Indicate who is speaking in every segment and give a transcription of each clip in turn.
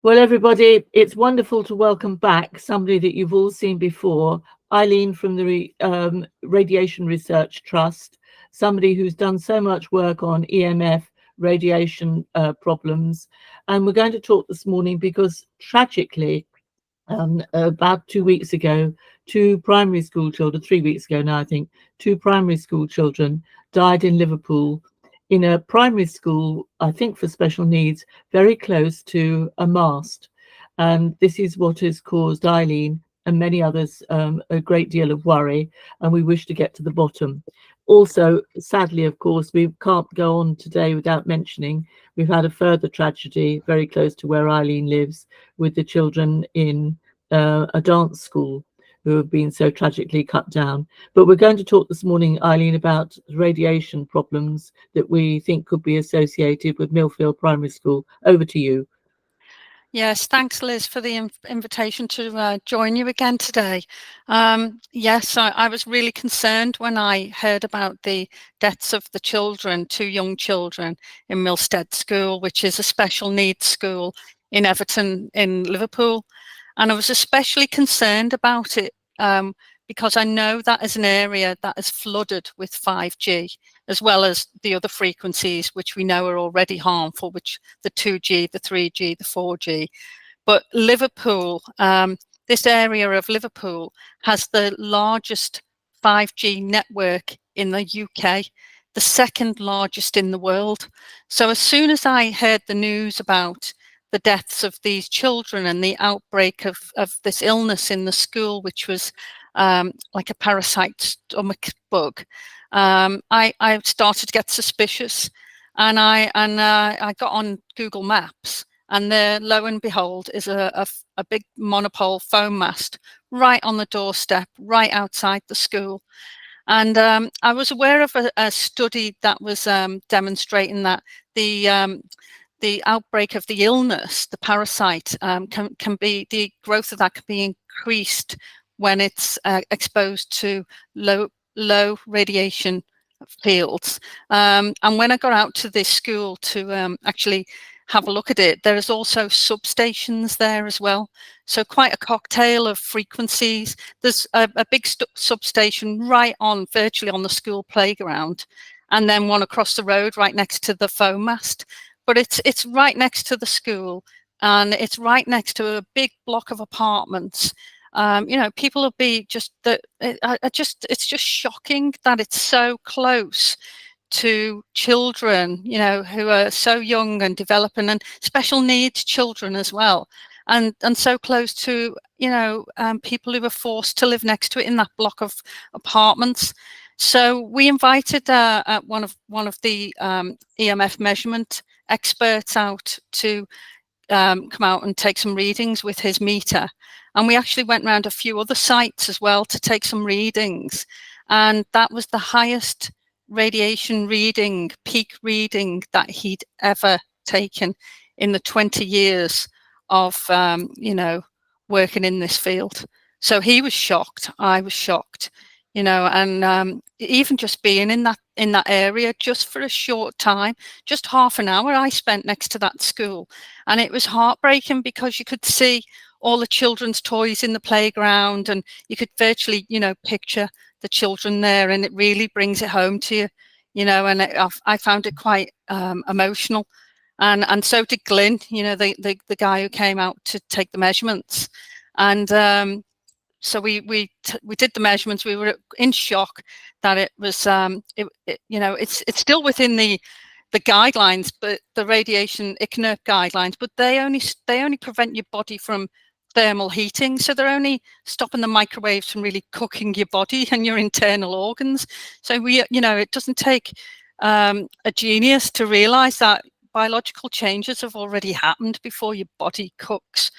Speaker 1: Well, everybody, it's wonderful to welcome back somebody that you've all seen before, Eileen from the Radiation Research Trust, somebody who's done so much work on EMF radiation problems. And we're going to talk this morning because tragically, about 2 weeks ago, two primary school children, 3 weeks ago now, I think, two primary school children died in Liverpool in a primary school, I think for special needs, very close to a mast. And this is what has caused Eileen and many others a great deal of worry, and we wish to get to the bottom. Also, sadly, of course, we can't go on today without mentioning we've had a further tragedy very close to where Eileen lives with the children in a dance school who have been so tragically cut down. But we're going to talk this morning, Eileen, about radiation problems that we think could be associated with Millfield Primary School. Over to you.
Speaker 2: Yes, thanks, Liz, for the invitation to join you again today. Yes, I was really concerned when I heard about the deaths of the children, two young children in Millstead School, which is a special needs school in Everton in Liverpool. And I was especially concerned about it because I know that is an area that is flooded with 5G, as well as the other frequencies, which we know are already harmful, which the 2G, the 3G, the 4G. But Liverpool, this area of Liverpool has the largest 5G network in the UK, the second largest in the world. So as soon as I heard the news about the deaths of these children and the outbreak of this illness in the school, which was like a parasite stomach bug, I started to get suspicious, and I got on Google Maps, and there, lo and behold, is a big monopole foam mast right on the doorstep, right outside the school. And I was aware of a study that was demonstrating that the outbreak of the illness, the parasite, can be, the growth of that can be increased when it's exposed to low radiation fields. And when I got out to this school to actually have a look at it, there is also substations there as well. So quite a cocktail of frequencies. There's a big substation right on, virtually on the school playground, and then one across the road right next to the foam mast. But it's right next to the school, and it's right next to a big block of apartments. You know, people will be just it's just shocking that it's so close to children, you know, who are so young and developing, and special needs children as well, and so close to, you know, people who were forced to live next to it in that block of apartments. So we invited one of the EMF measurement experts out to come out and take some readings with his meter. And we actually went around a few other sites as well to take some readings. And that was the highest radiation reading, peak reading, that he'd ever taken in the 20 years of, you know, working in this field. So he was shocked. I was shocked, you know, and even just being in that area just for a short time, just half an hour I spent next to that school. And it was heartbreaking because you could see all the children's toys in the playground, and you could virtually, you know, picture the children there, and it really brings it home to you, you know. And I found it quite emotional, and so did Glyn, you know, the guy who came out to take the measurements. And so we did the measurements. We were in shock that it was you know, it's still within the guidelines, but the radiation ICNIRP guidelines, but they only prevent your body from thermal heating. So they're only stopping the microwaves from really cooking your body and your internal organs. So you know, it doesn't take a genius to realize that biological changes have already happened before your body cooks,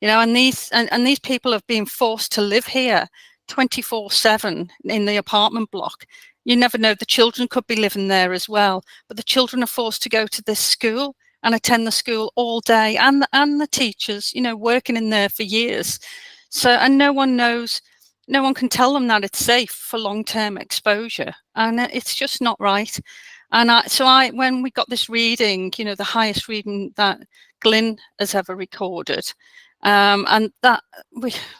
Speaker 2: you know. And these people have been forced to live here 24/7 in the apartment block. You never know, the children could be living there as well, but the children are forced to go to this school and attend the school all day, and the teachers, you know, working in there for years. So, and no one can tell them that it's safe for long-term exposure, and it's just not right. And so when we got this reading, you know, the highest reading that Glyn has ever recorded. And that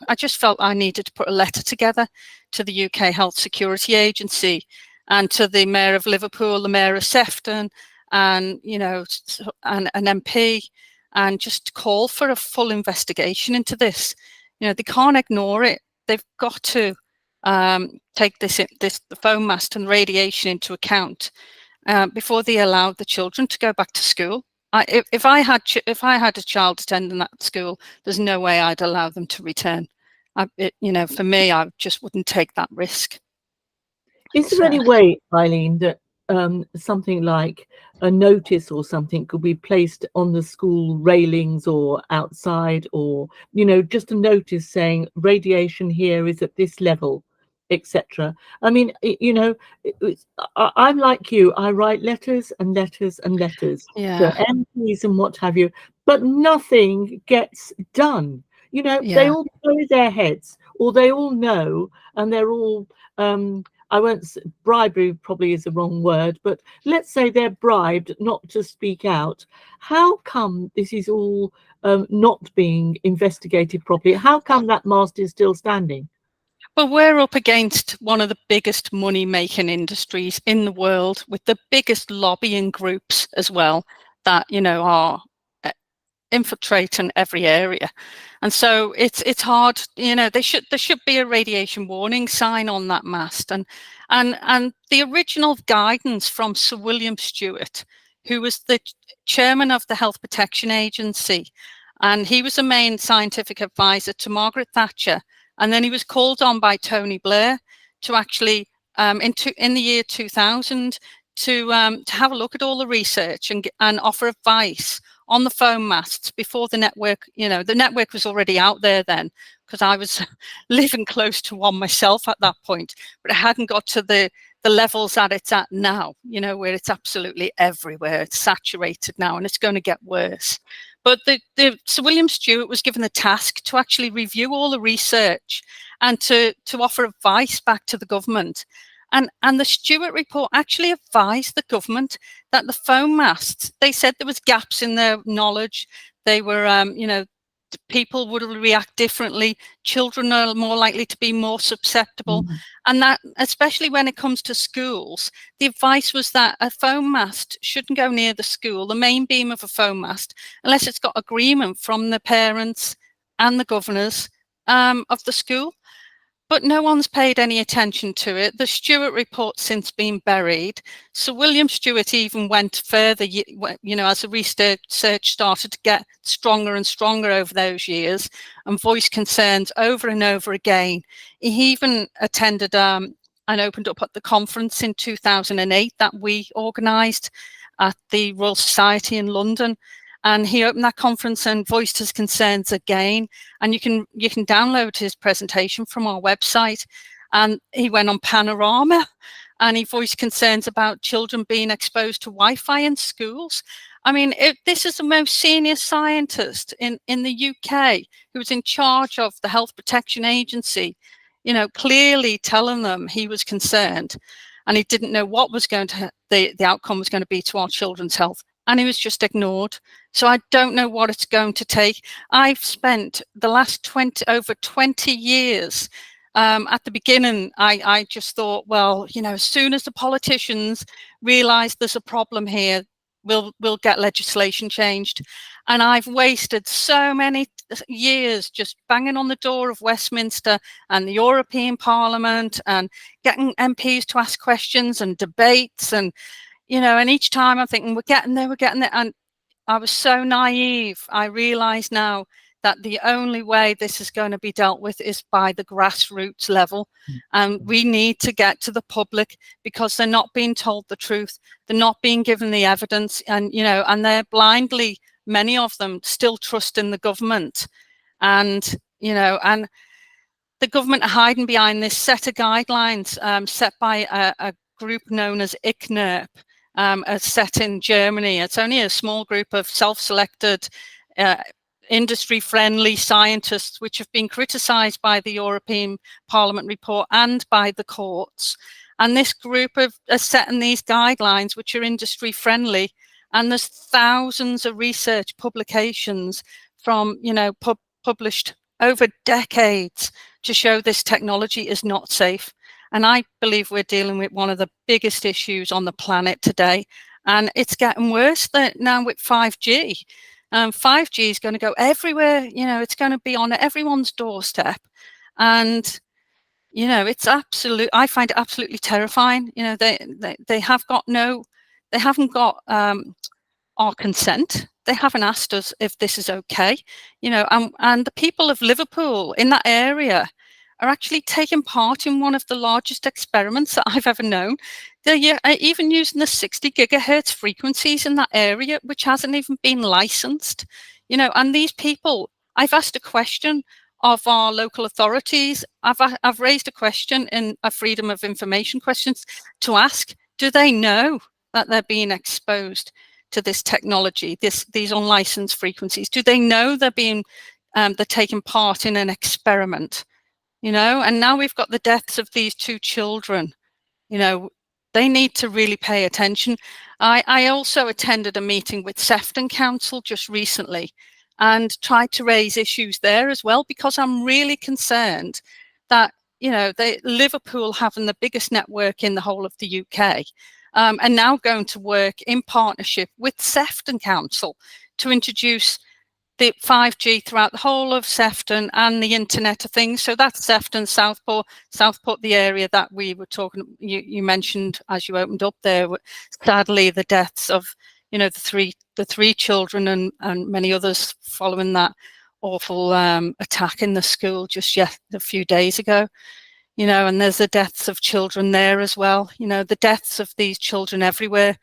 Speaker 2: I just felt I needed to put a letter together to the UK Health Security Agency and to the Mayor of Liverpool, the Mayor of Sefton, and an MP, and just call for a full investigation into this. They can't ignore it. They've got to take the foam mast and radiation into account before they allow the children to go back to school. If I had a child attending that school, there's no way I'd allow them to return. For me, I just wouldn't take that risk.
Speaker 1: Is there any way, Eileen, that something like a notice or something could be placed on the school railings or outside, or just a notice saying radiation here is at this level, etc.? I mean, I'm like you. I write letters and letters and letters to MPs and what have you, but nothing gets done. They all go in their heads, or they all know, and they're all I won't, bribery probably is the wrong word, but let's say they're bribed not to speak out. How come this is all not being investigated properly? How come that mast is still standing?
Speaker 2: Well, we're up against one of the biggest money-making industries in the world, with the biggest lobbying groups as well, that are infiltrating every area. And so it's hard. There should be a radiation warning sign on that mast. And the original guidance from Sir William Stewart, who was the chairman of the Health Protection Agency, and he was the main scientific advisor to Margaret Thatcher. And then he was called on by Tony Blair to actually, in the year 2000, to have a look at all the research and offer advice on the foam masts before the network. The network was already out there then, because I was living close to one myself at that point, but it hadn't got to the levels that it's at now, where it's absolutely everywhere. It's saturated now, and it's going to get worse. But the Sir William Stewart was given the task to actually review all the research and to offer advice back to the government. And the Stewart report actually advised the government that the foam masts, they said there was gaps in their knowledge. They were, people would react differently. Children are more likely to be more susceptible. Mm-hmm. And that, especially when it comes to schools, the advice was that a foam mast shouldn't go near the school, the main beam of a foam mast, unless it's got agreement from the parents and the governors of the school. But no one's paid any attention to it. The Stewart report's since been buried. So William Stewart even went further, as the research started to get stronger and stronger over those years and voiced concerns over and over again. He even attended and opened up at the conference in 2008 that we organised at the Royal Society in London. And he opened that conference and voiced his concerns again. And you can download his presentation from our website. And he went on Panorama and he voiced concerns about children being exposed to Wi-Fi in schools. I mean, this is the most senior scientist in the UK who was in charge of the Health Protection Agency, clearly telling them he was concerned, and he didn't know what was going to, the outcome was going to be to our children's health. And he was just ignored. So I don't know what it's going to take. I've spent the last over 20 years. At the beginning, I just thought, well, as soon as the politicians realise there's a problem here, we'll get legislation changed. And I've wasted so many years just banging on the door of Westminster and the European Parliament and getting MPs to ask questions and debates and each time I'm thinking, we're getting there. And I was so naive. I realise now that the only way this is going to be dealt with is by the grassroots level. And we need to get to the public, because they're not being told the truth. They're not being given the evidence. And, and they're blindly, many of them, still trusting the government. And, and the government are hiding behind this set of guidelines set by a group known as ICNIRP. Set in Germany. It's only a small group of self-selected, industry-friendly scientists, which have been criticised by the European Parliament report and by the courts. And this group are setting these guidelines, which are industry-friendly, And there's thousands of research publications from, published over decades to show this technology is not safe. And I believe we're dealing with one of the biggest issues on the planet today. And it's getting worse now with 5G. 5G is going to go everywhere. It's going to be on everyone's doorstep. And, it's I find it absolutely terrifying. They haven't got our consent. They haven't asked us if this is okay, and the people of Liverpool in that area are actually taking part in one of the largest experiments that I've ever known. They're even using the 60 gigahertz frequencies in that area, which hasn't even been licensed, and these people, I've asked a question of our local authorities. I've raised a question in a freedom of information questions to ask, do they know that they're being exposed to this technology, these unlicensed frequencies? Do they know they're taking part in an experiment? And now we've got the deaths of these two children. They need to really pay attention. I also attended a meeting with Sefton Council just recently and tried to raise issues there as well, because I'm really concerned that, Liverpool having the biggest network in the whole of the UK, and now going to work in partnership with Sefton Council to introduce the 5G throughout the whole of Sefton and the Internet of Things. So that's Sefton, Southport, the area that we were talking, you mentioned as you opened up there. Sadly, the deaths of, the three children and many others following that awful attack in the school just a few days ago. And there's the deaths of children there as well. The deaths of these children everywhere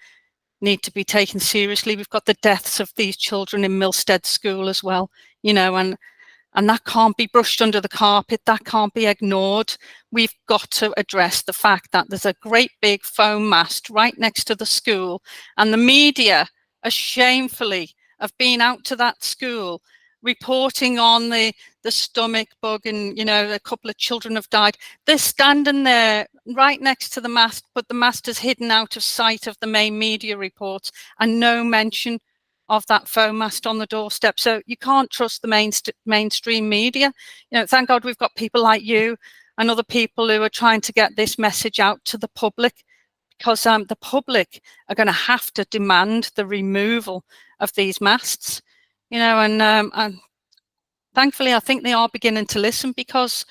Speaker 2: need to be taken seriously. We've got the deaths of these children in Millstead School as well, and that can't be brushed under the carpet. That can't be ignored. We've got to address the fact that there's a great big foam mast right next to the school, and the media are shamefully have been out to that school reporting on the stomach bug, and a couple of children have died. They're standing there right next to the mast, but the mast is hidden out of sight of the main media reports, and no mention of that foam mast on the doorstep. So you can't trust the mainstream media. Thank God we've got people like you and other people who are trying to get this message out to the public, because the public are going to have to demand the removal of these masts. And thankfully, I think they are beginning to listen, because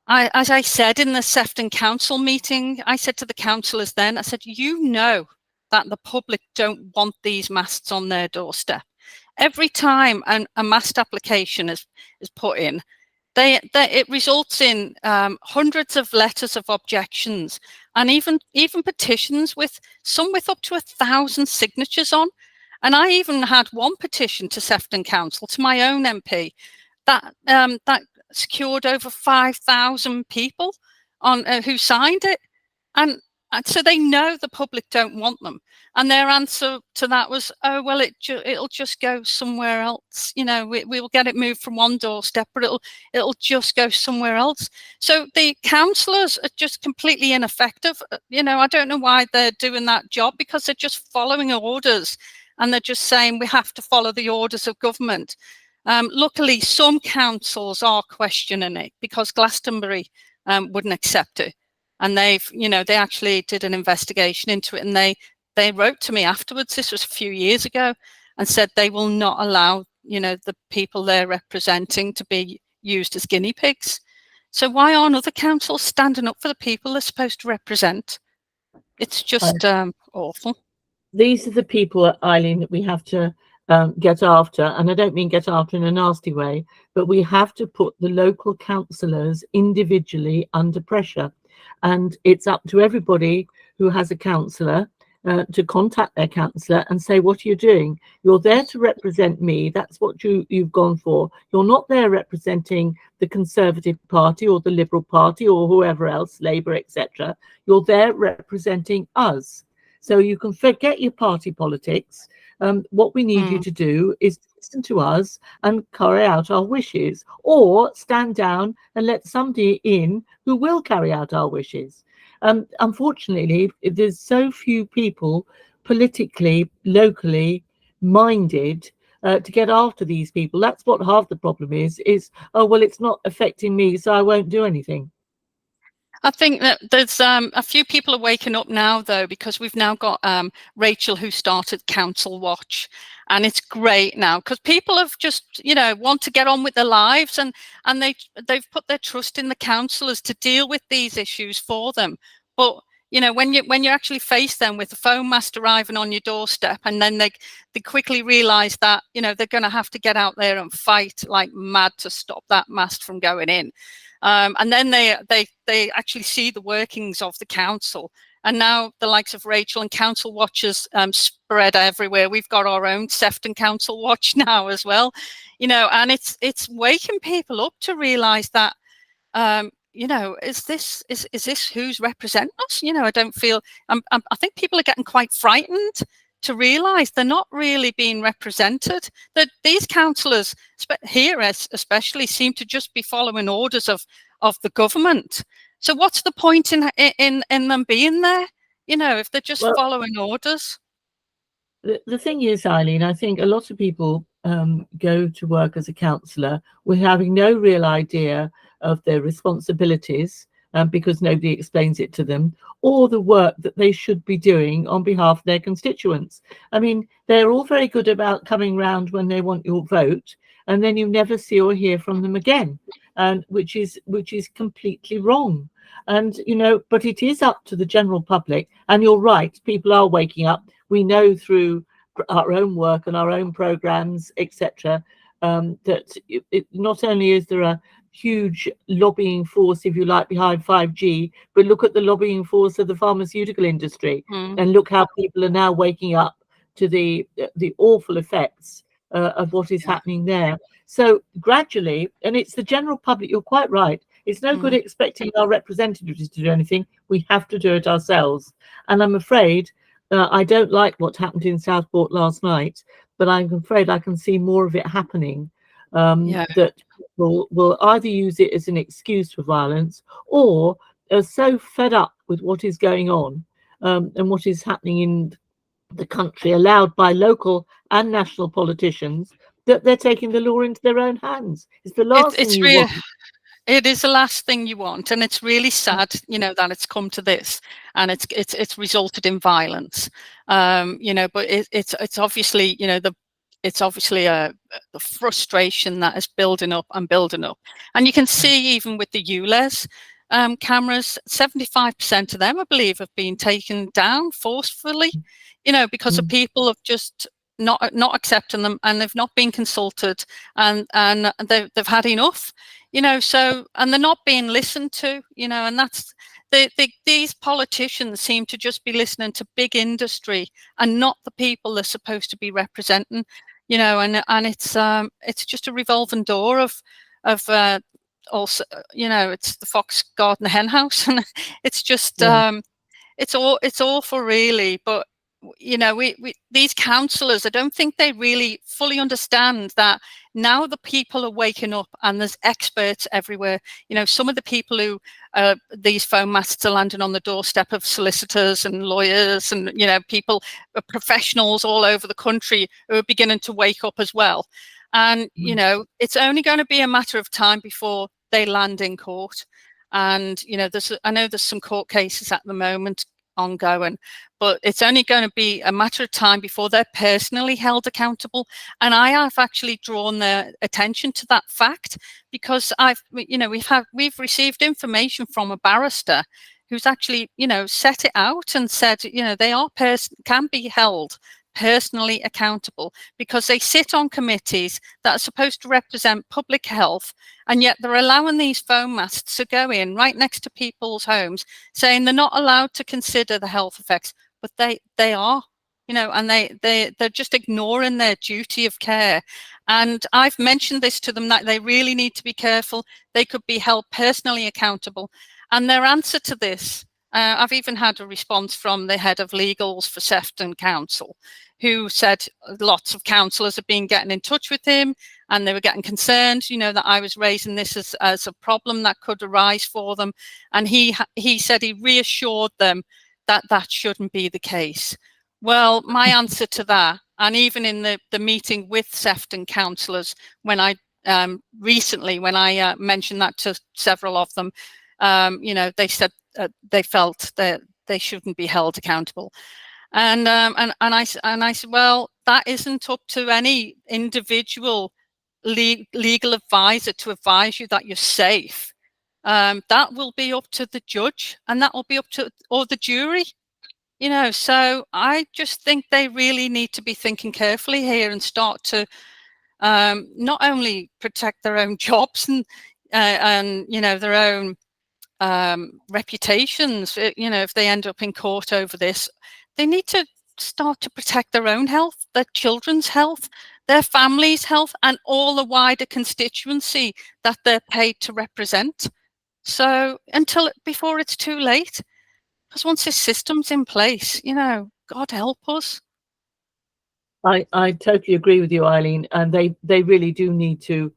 Speaker 2: as I said in the Sefton Council meeting, I said to the councillors then, I said, that the public don't want these masts on their doorstep. Every time a mast application is put in, it results in hundreds of letters of objections, and even petitions with up to 1,000 signatures on. And I even had one petition to Sefton Council, to my own MP, that secured over 5,000 people on who signed it, and so they know the public don't want them. And their answer to that was, oh well, it'll just go somewhere else. We'll get it moved from one doorstep, but it'll just go somewhere else. So the councillors are just completely ineffective. I don't know why they're doing that job, because they're just following orders, and they're just saying we have to follow the orders of government. Luckily, some councils are questioning it, because Glastonbury wouldn't accept it, and they actually did an investigation into it, and they wrote to me afterwards. This was a few years ago, and said they will not allow the people they're representing to be used as guinea pigs. So why aren't other councils standing up for the people they're supposed to represent? It's just awful.
Speaker 1: These are the people, Eileen, that we have to get after, and I don't mean get after in a nasty way, but we have to put the local councillors individually under pressure, and it's up to everybody who has a councillor to contact their councillor and say, what are you doing? You're there to represent me. That's what you've gone for. You're not there representing the Conservative Party or the Liberal Party or whoever else, Labour, etc. You're there representing us. So you can forget your party politics. What we need you to do is listen to us and carry out our wishes, or stand down and let somebody in who will carry out our wishes. Unfortunately, there's so few people politically, locally minded to get after these people. That's what half the problem is, oh, well, it's not affecting me, so I won't do anything.
Speaker 2: I think that there's a few people are waking up now, though, because we've now got Rachel, who started Council Watch, and it's great now because people have just, want to get on with their lives, and they've put their trust in the councillors to deal with these issues for them. But when you actually face them with the phone mast arriving on your doorstep, and then they quickly realise that they're going to have to get out there and fight like mad to stop that mast from going in. And then they actually see the workings of the council, and now the likes of Rachel and Council Watchers spread everywhere. We've got our own Sefton Council Watch now as well, and it's waking people up to realise that is this who's representing us? I don't feel. I think people are getting quite frightened to realise they're not really being represented. That these councillors here especially seem to just be following orders of the government. So what's the point in them being there? If they're just following orders.
Speaker 1: The thing is, Eileen, I think a lot of people go to work as a counsellor with having no real idea of their responsibilities because nobody explains it to them, or the work that they should be doing on behalf of their constituents. I mean, they're all very good about coming round when they want your vote, and then you never see or hear from them again, and which is completely wrong. And but it is up to the general public. And you're right, people are waking up. We know through our own work and our own programs, etc., that not only is there a huge lobbying force, if you like, behind 5G, but look at the lobbying force of the pharmaceutical industry, and look how people are now waking up to the awful effects of what is happening there. So gradually, and it's the general public, you're quite right, it's no good expecting our representatives to do anything. We have to do it ourselves. And I'm afraid I don't like what happened in Southport last night, but I'm afraid I can see more of it happening. That people will either use it as an excuse for violence, or are so fed up with what is going on and what is happening in the country, allowed by local and national politicians, that they're taking the law into their own hands. It's the last thing you want.
Speaker 2: It is the last thing you want, and it's really sad, that it's come to this, and it's resulted in violence. But it's obviously, it's obviously the frustration that is building up, and you can see even with the ULEZ cameras, 75% of them, I believe, have been taken down forcefully, because of people have just not accepting them, and they've not been consulted, and they've had enough. So, and they're not being listened to, and that's these politicians seem to just be listening to big industry and not the people they're supposed to be representing, and it's just a revolving door of also, it's the fox garden hen house, and it's just it's awful, really. But these councillors, I don't think they really fully understand that now the people are waking up, and there's experts everywhere. Some of the people who these phone masts are landing on the doorstep of solicitors and lawyers, and people, professionals all over the country, who are beginning to wake up as well. And it's only going to be a matter of time before they land in court. And I know there's some court cases at the moment ongoing, but it's only going to be a matter of time before they're personally held accountable. And I have actually drawn their attention to that fact, because we've received information from a barrister who's actually set it out and said they can be held personally accountable, because they sit on committees that are supposed to represent public health, and yet they're allowing these phone masts to go in right next to people's homes, saying they're not allowed to consider the health effects, but they are, and they're just ignoring their duty of care. And I've mentioned this to them, that they really need to be careful. They could be held personally accountable. And their answer to this, I've even had a response from the head of legals for Sefton Council, who said lots of councillors have been getting in touch with him, and they were getting concerned, that I was raising this as a problem that could arise for them. And he said he reassured them that that shouldn't be the case. Well, my answer to that, and even in the meeting with Sefton councillors, when I recently, when I mentioned that to several of them, you know, they said they felt that they shouldn't be held accountable. And I said, well, that isn't up to any individual legal advisor to advise you that you're safe. That will be up to the judge, and that will be up to, or the jury. You know, so I just think they really need to be thinking carefully here and start to not only protect their own jobs and you know, their own reputations. You know, if they end up in court over this, they need to start to protect their own health, their children's health, their family's health, and all the wider constituency that they're paid to represent. So before it's too late. Because once this system's in place, you know, God help us.
Speaker 1: I totally agree with you, Eileen, and they really do need to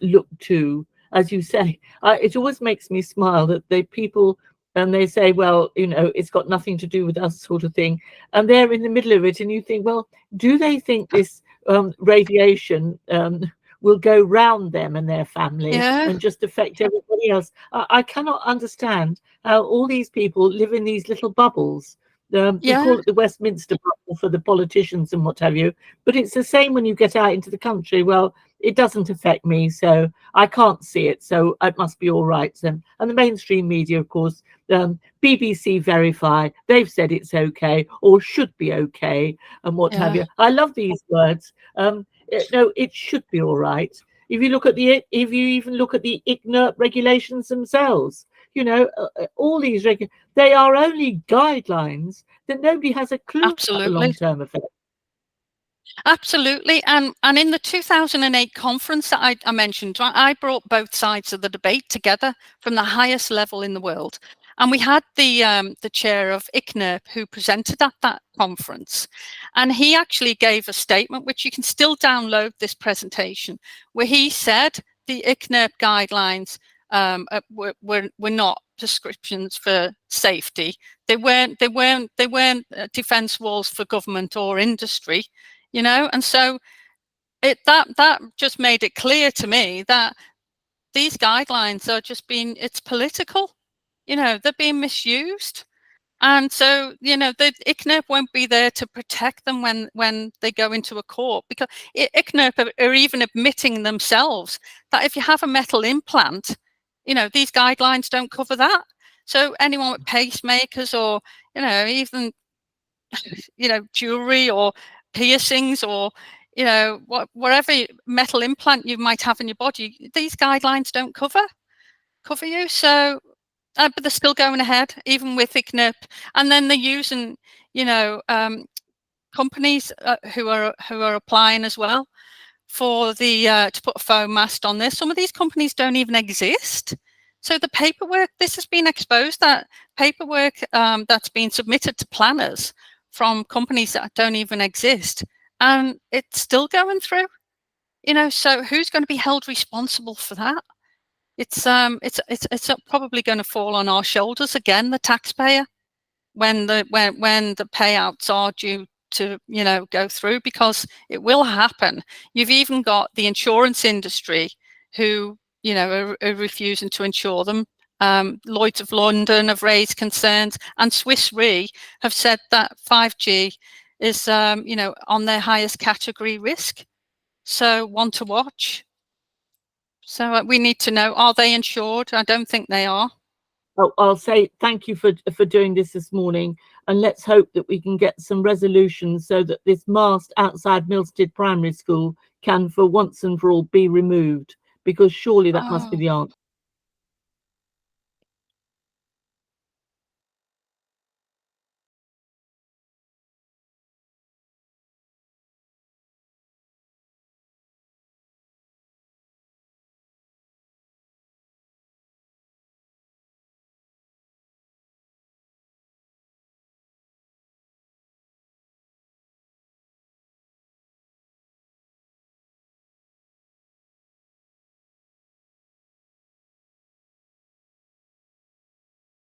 Speaker 1: look to, as you say, it always makes me smile that people, and they say, well, you know, it's got nothing to do with us, sort of thing, and they're in the middle of it, and you think, well, do they think this radiation will go round them and their family and just affect everybody else? I cannot understand how all these people live in these little bubbles. We call it the Westminster bubble for the politicians and what have you, but it's the same when you get out into the country. Well, it doesn't affect me, so I can't see it, so it must be all right. And the mainstream media, of course, BBC Verify, they've said it's okay or should be okay and what have you. I love these words. No, it should be all right. If you even look at the ICNIRP regulations themselves, you know, all these they are only guidelines that nobody has a clue about the long-term effect.
Speaker 2: Absolutely. And in the 2008 conference that I mentioned, I brought both sides of the debate together from the highest level in the world. And we had the chair of ICNIRP who presented at that conference. And he actually gave a statement, which you can still download this presentation, where he said the ICNIRP guidelines were not prescriptions for safety. They weren't defense walls for government or industry, you know. And so that just made it clear to me that these guidelines are just it's political, you know, they're being misused. And so, you know, the ICNIRP won't be there to protect them when they go into a court, because ICNIRP are even admitting themselves that if you have a metal implant, you know, these guidelines don't cover that. So anyone with pacemakers, or, you know, even, you know, jewelry or piercings, or, you know, whatever metal implant you might have in your body, these guidelines don't cover you. So but they're still going ahead, even with ICNIRP. And then they're using, you know, companies who are applying as well for the to put a foam mast on this. Some of these companies don't even exist. So the paperwork, this has been exposed, that paperwork that's been submitted to planners from companies that don't even exist, and it's still going through. You know, so who's going to be held responsible for that? It's probably going to fall on our shoulders again, the taxpayer, when the payouts are due to, you know, go through, because it will happen. You've even got the insurance industry who, you know, are refusing to insure them. Lloyd's of London have raised concerns, and Swiss Re have said that 5G is, you know, on their highest category risk. So one to watch. So we need to know, are they insured? I don't think they are.
Speaker 1: Oh, I'll say thank you for doing this morning, and let's hope that we can get some resolutions so that this mast outside Millstead Primary School can, for once and for all, be removed, because surely that must be the answer.